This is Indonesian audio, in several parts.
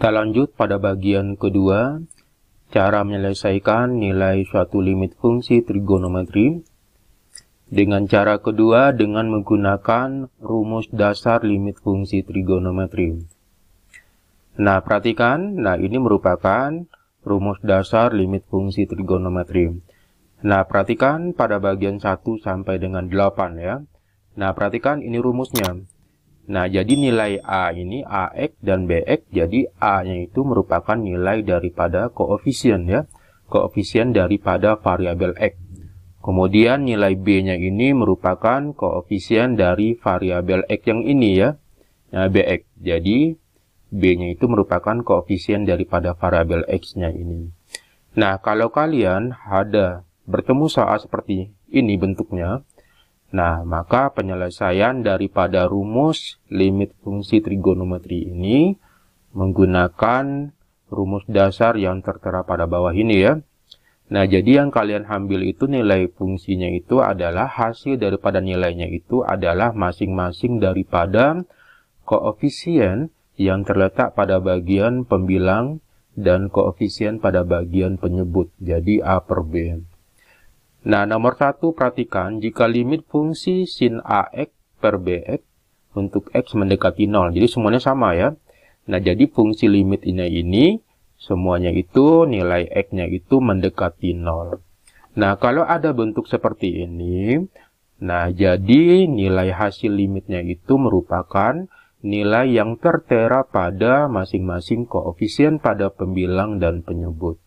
Kita lanjut pada bagian kedua, cara menyelesaikan nilai suatu limit fungsi trigonometri. Dengan cara kedua, dengan menggunakan rumus dasar limit fungsi trigonometri. Nah, perhatikan, ini merupakan rumus dasar limit fungsi trigonometri. Nah, perhatikan pada bagian 1 sampai dengan 8 ya. Nah, perhatikan ini rumusnya. Nah, jadi nilai A ini AX dan BX, jadi A-nya itu merupakan nilai daripada koefisien ya. Koefisien daripada variabel X. Kemudian nilai B-nya ini merupakan koefisien dari variabel X yang ini ya. Nah, BX. Jadi B-nya itu merupakan koefisien daripada variabel X-nya ini. Nah, kalau kalian ada bertemu soal seperti ini bentuknya, nah, maka penyelesaian daripada rumus limit fungsi trigonometri ini menggunakan rumus dasar yang tertera pada bawah ini ya. Nah, jadi yang kalian ambil itu nilai fungsinya itu adalah hasil daripada nilainya itu adalah masing-masing daripada koefisien yang terletak pada bagian pembilang dan koefisien pada bagian penyebut. Jadi A per B. Nah, nomor 1, perhatikan jika limit fungsi sin AX per BX untuk X mendekati 0. Jadi semuanya sama ya. Nah, jadi fungsi limit ini semuanya itu nilai X-nya itu mendekati 0. Nah, kalau ada bentuk seperti ini, nah jadi nilai hasil limitnya itu merupakan nilai yang tertera pada masing-masing koefisien pada pembilang dan penyebut.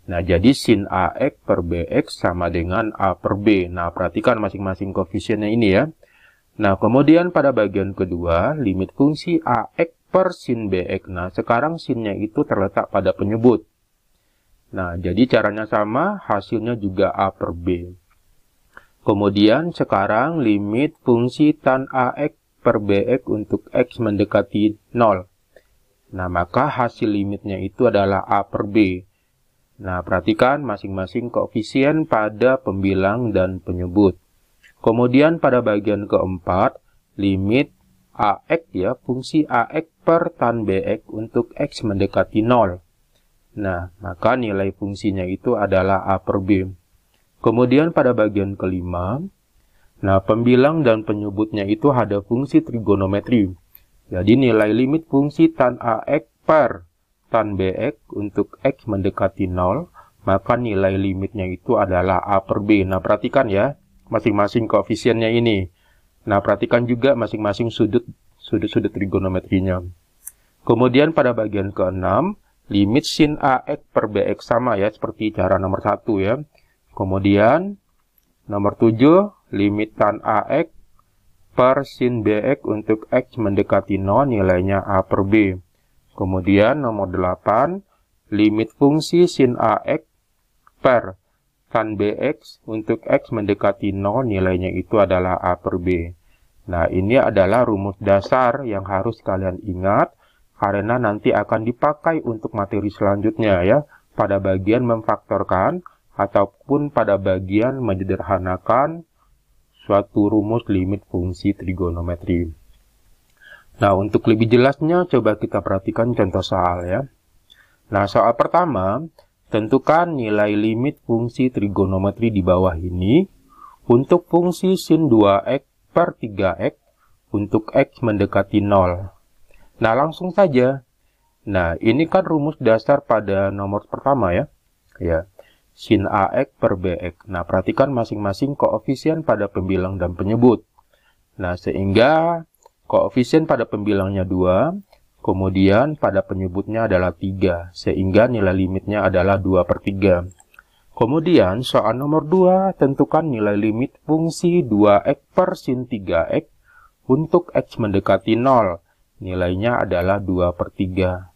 Nah, jadi sin AX per BX sama dengan A per B. Nah, perhatikan masing-masing koefisiennya ini ya. Nah, kemudian pada bagian kedua, limit fungsi AX per sin BX. Nah, sekarang sinnya itu terletak pada penyebut. Nah, jadi caranya sama, hasilnya juga A per B. Kemudian sekarang limit fungsi tan AX per BX untuk X mendekati 0. Nah, maka hasil limitnya itu adalah A per B. Nah, perhatikan masing-masing koefisien pada pembilang dan penyebut. Kemudian pada bagian keempat, limit AX ya, fungsi AX per tan BX untuk X mendekati 0. Nah, maka nilai fungsinya itu adalah A per B. Kemudian pada bagian kelima, nah pembilang dan penyebutnya itu ada fungsi trigonometri. Jadi nilai limit fungsi tan AX per tan BX untuk X mendekati 0, maka nilai limitnya itu adalah A per B. Nah, perhatikan ya, masing-masing koefisiennya ini. Nah, perhatikan juga masing-masing sudut-sudut trigonometrinya. Kemudian pada bagian ke-6, limit sin AX per BX sama ya, seperti cara nomor 1 ya. Kemudian, nomor 7, limit tan AX per sin BX untuk X mendekati 0, nilainya A per B. Kemudian nomor 8, limit fungsi sin AX per tan BX untuk X mendekati 0, nilainya itu adalah A per B. Nah, ini adalah rumus dasar yang harus kalian ingat, karena nanti akan dipakai untuk materi selanjutnya ya, pada bagian memfaktorkan, ataupun pada bagian menyederhanakan suatu rumus limit fungsi trigonometri. Nah, untuk lebih jelasnya, coba kita perhatikan contoh soal ya. Nah, soal pertama, tentukan nilai limit fungsi trigonometri di bawah ini untuk fungsi sin 2x per 3x untuk X mendekati 0. Nah, langsung saja. Nah, ini kan rumus dasar pada nomor pertama ya. Ya, sin AX per BX. Nah, perhatikan masing-masing koefisien pada pembilang dan penyebut. Nah, sehingga koefisien pada pembilangnya 2, kemudian pada penyebutnya adalah 3, sehingga nilai limitnya adalah 2 per 3. Kemudian soal nomor 2, tentukan nilai limit fungsi 2x per sin 3x untuk X mendekati 0. Nilainya adalah 2 per 3.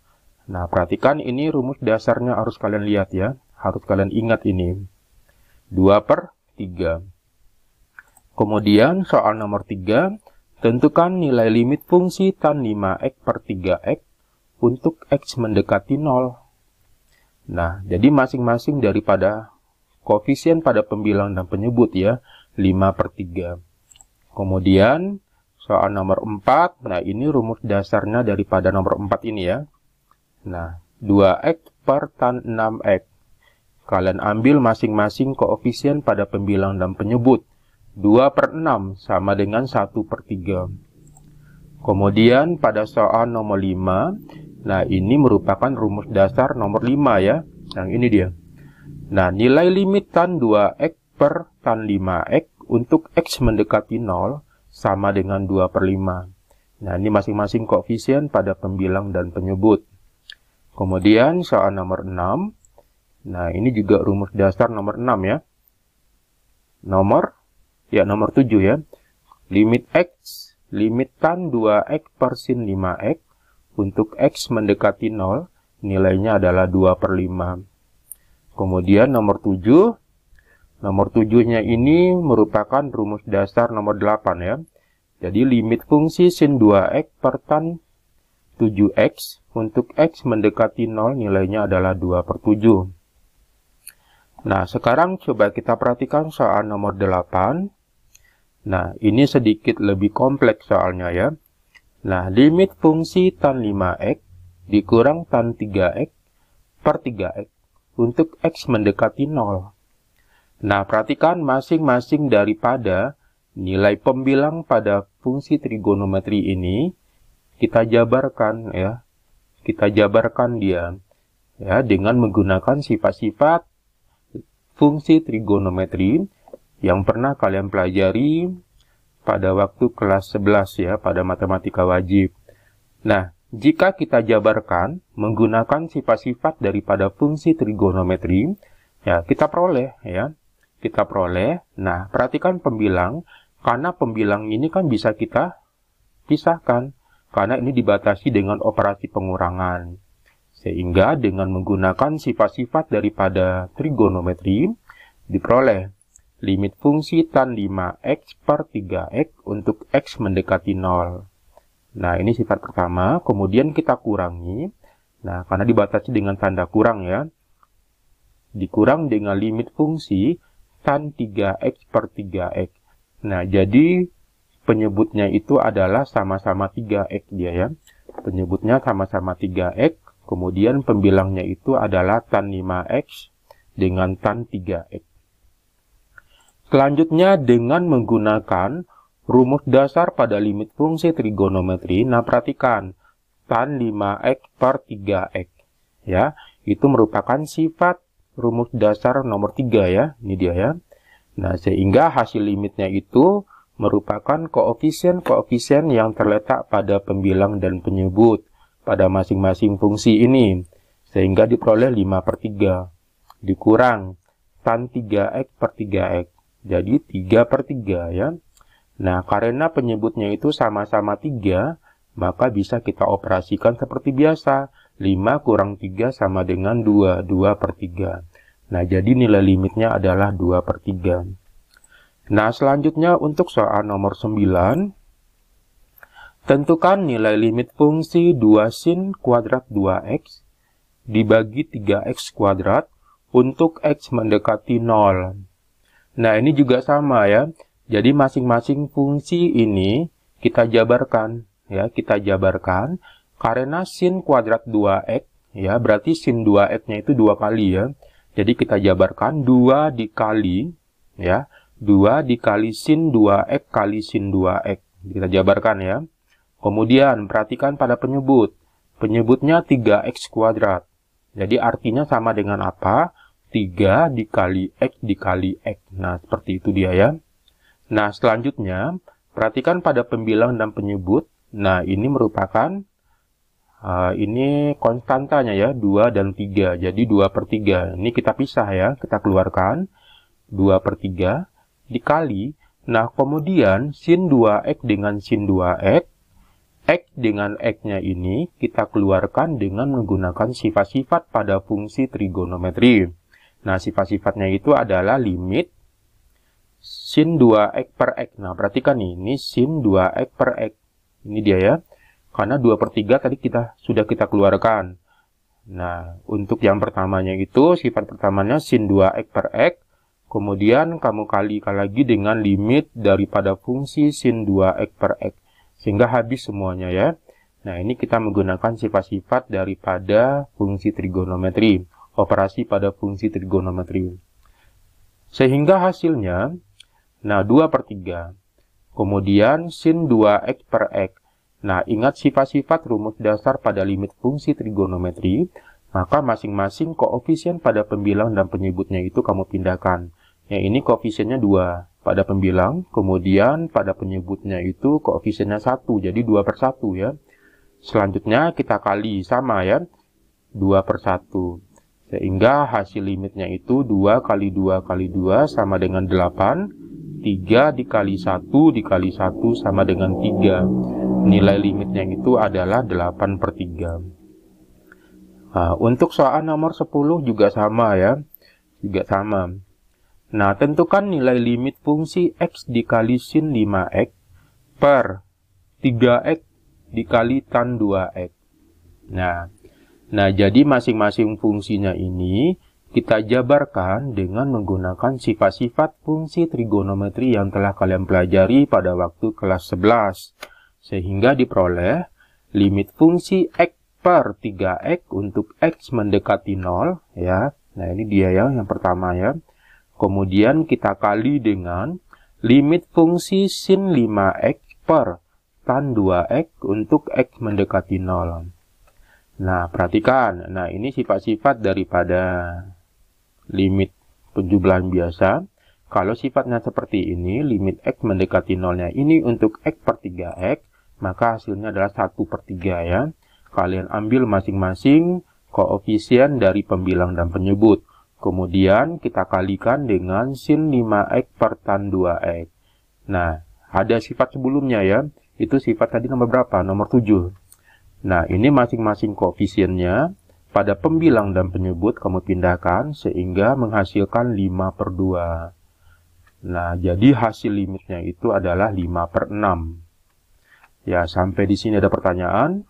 Nah, perhatikan ini rumus dasarnya harus kalian lihat ya, harus kalian ingat ini. 2 per 3. Kemudian soal nomor 3, tentukan nilai limit fungsi tan 5x per 3x untuk X mendekati 0. Nah, jadi masing-masing daripada koefisien pada pembilang dan penyebut ya, 5 per 3. Kemudian, soal nomor 4, nah ini rumus dasarnya daripada nomor 4 ini ya. Nah, 2x per tan 6x. Kalian ambil masing-masing koefisien pada pembilang dan penyebut. 2 per 6 sama dengan 1 per 3. Kemudian pada soal nomor 5, nah ini merupakan rumus dasar nomor 5 ya. Yang ini dia. Nah, nilai limit tan 2x per tan 5x untuk x mendekati 0 sama dengan 2 per 5. Nah, ini masing-masing koefisien pada pembilang dan penyebut. Kemudian soal nomor 6. Nah, ini juga rumus dasar nomor 6 ya. Nomor 7 ya. Limit tan 2x per sin 5x untuk x mendekati 0, nilainya adalah 2 per 5. Kemudian nomor 7. Nomor 7-nya ini merupakan rumus dasar nomor 8 ya. Jadi limit fungsi sin 2x per tan 7x untuk x mendekati 0 nilainya adalah 2 per 7. Nah, sekarang coba kita perhatikan soal nomor 8. Nah, ini sedikit lebih kompleks soalnya ya. Nah, limit fungsi tan 5x dikurang tan 3x per 3x untuk x mendekati 0. Nah, perhatikan masing-masing daripada nilai pembilang pada fungsi trigonometri ini kita jabarkan ya. Kita jabarkan dia ya dengan menggunakan sifat-sifat fungsi trigonometri yang pernah kalian pelajari pada waktu kelas 11 ya, pada matematika wajib. Nah, jika kita jabarkan menggunakan sifat-sifat daripada fungsi trigonometri, ya kita peroleh ya. Kita peroleh. Nah, perhatikan pembilang, karena pembilang ini kan bisa kita pisahkan, karena ini dibatasi dengan operasi pengurangan. Sehingga dengan menggunakan sifat-sifat daripada trigonometri, diperoleh limit fungsi tan 5x per 3x untuk x mendekati 0. Nah, ini sifat pertama. Kemudian kita kurangi. Nah, karena dibatasi dengan tanda kurang ya. Dikurang dengan limit fungsi tan 3x per 3x. Nah, jadi penyebutnya itu adalah sama-sama 3x dia ya. Penyebutnya sama-sama 3x. Kemudian pembilangnya itu adalah tan 5x dengan tan 3x. Selanjutnya dengan menggunakan rumus dasar pada limit fungsi trigonometri. Nah, perhatikan tan 5x per 3x ya. Itu merupakan sifat rumus dasar nomor 3 ya. Ini dia ya. Nah, sehingga hasil limitnya itu merupakan koefisien-koefisien yang terletak pada pembilang dan penyebut pada masing-masing fungsi ini. Sehingga diperoleh 5 per 3. Dikurang tan 3x per 3x. Jadi 3 per 3 ya. Nah, karena penyebutnya itu sama-sama 3, maka bisa kita operasikan seperti biasa. 5 kurang 3 sama dengan 2. 2 per 3. Nah, jadi nilai limitnya adalah 2 per 3. Nah, selanjutnya untuk soal nomor 9. Tentukan nilai limit fungsi 2 sin kuadrat 2x dibagi 3x kuadrat untuk x mendekati 0. Nah, ini juga sama ya. Jadi masing-masing fungsi ini kita jabarkan ya, kita jabarkan karena sin kuadrat 2x ya, berarti sin 2x-nya itu 2 kali ya. Jadi kita jabarkan 2 dikali ya, 2 dikali sin 2x kali sin 2x. Kita jabarkan ya. Kemudian perhatikan pada penyebut. Penyebutnya 3x kuadrat. Jadi artinya sama dengan apa? 3 dikali x dikali x. Nah, seperti itu dia ya. Nah, selanjutnya, perhatikan pada pembilang dan penyebut. Nah, ini merupakan, ini konstantanya ya, 2 dan 3. Jadi 2 per 3. Ini kita pisah ya, kita keluarkan. 2 per 3 dikali. Nah, kemudian sin 2x dengan sin 2x. X dengan X-nya ini kita keluarkan dengan menggunakan sifat-sifat pada fungsi trigonometri. Nah, sifat-sifatnya itu adalah limit sin 2x per X. Nah, perhatikan ini sin 2x per X. Ini dia ya. Karena 2 per 3 tadi sudah kita keluarkan. Nah, untuk yang pertamanya itu, sifat pertamanya sin 2x per X. Kemudian kamu kalikan lagi dengan limit daripada fungsi sin 2x per X. Sehingga habis semuanya ya. Nah, ini kita menggunakan sifat-sifat daripada fungsi trigonometri, operasi pada fungsi trigonometri. Sehingga hasilnya, nah 2/3. Kemudian sin 2x per x. Nah, ingat sifat-sifat rumus dasar pada limit fungsi trigonometri, maka masing-masing koefisien pada pembilang dan penyebutnya itu kamu pindahkan. Yang ini koefisiennya 2 pada pembilang, kemudian pada penyebutnya itu koefisiennya 1, jadi 2/1 ya. Selanjutnya kita kali, sama ya, 2/1. Sehingga hasil limitnya itu 2 kali 2 kali 2 sama dengan 8. 3 dikali 1 dikali 1 sama dengan 3. Nilai limitnya itu adalah 8/3. Nah, untuk soal nomor 10 juga sama ya. Juga sama. Nah, tentukan nilai limit fungsi x dikali sin 5x per 3x dikali tan 2x. Nah, jadi masing-masing fungsinya ini kita jabarkan dengan menggunakan sifat-sifat fungsi trigonometri yang telah kalian pelajari pada waktu kelas 11. Sehingga diperoleh limit fungsi x per 3x untuk x mendekati 0. Ya. Nah, ini dia ya, yang pertama ya. Kemudian kita kali dengan limit fungsi sin 5x per tan 2x untuk x mendekati 0. Nah, perhatikan. Nah, ini sifat-sifat daripada limit penjumlahan biasa. Kalau sifatnya seperti ini, limit x mendekati 0-nya ini untuk x per 3x, maka hasilnya adalah 1/3 ya. Kalian ambil masing-masing koefisien dari pembilang dan penyebut. Kemudian kita kalikan dengan sin 5x per tan 2x. Nah, ada sifat sebelumnya ya. Itu sifat tadi nomor berapa? Nomor 7. Nah, ini masing-masing koefisiennya pada pembilang dan penyebut kamu pindahkan sehingga menghasilkan 5/2. Nah, jadi hasil limitnya itu adalah 5/6. Ya, sampai di sini ada pertanyaan.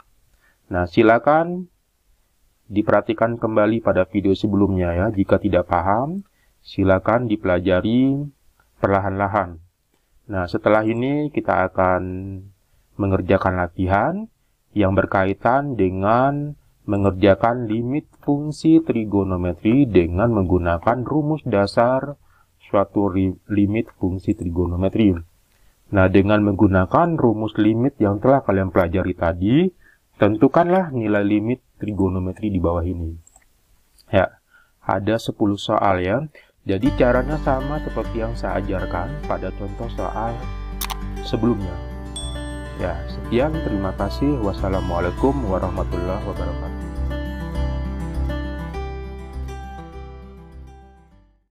Nah, silakan diperhatikan kembali pada video sebelumnya ya. Jika tidak paham, silakan dipelajari perlahan-lahan. Nah, setelah ini kita akan mengerjakan latihan yang berkaitan dengan mengerjakan limit fungsi trigonometri dengan menggunakan rumus dasar suatu limit fungsi trigonometri. Nah, dengan menggunakan rumus limit yang telah kalian pelajari tadi, tentukanlah nilai limit trigonometri di bawah ini. Ya, ada 10 soal ya. Jadi caranya sama seperti yang saya ajarkan pada contoh soal sebelumnya. Ya, sekian, terima kasih. Wassalamualaikum warahmatullahi wabarakatuh.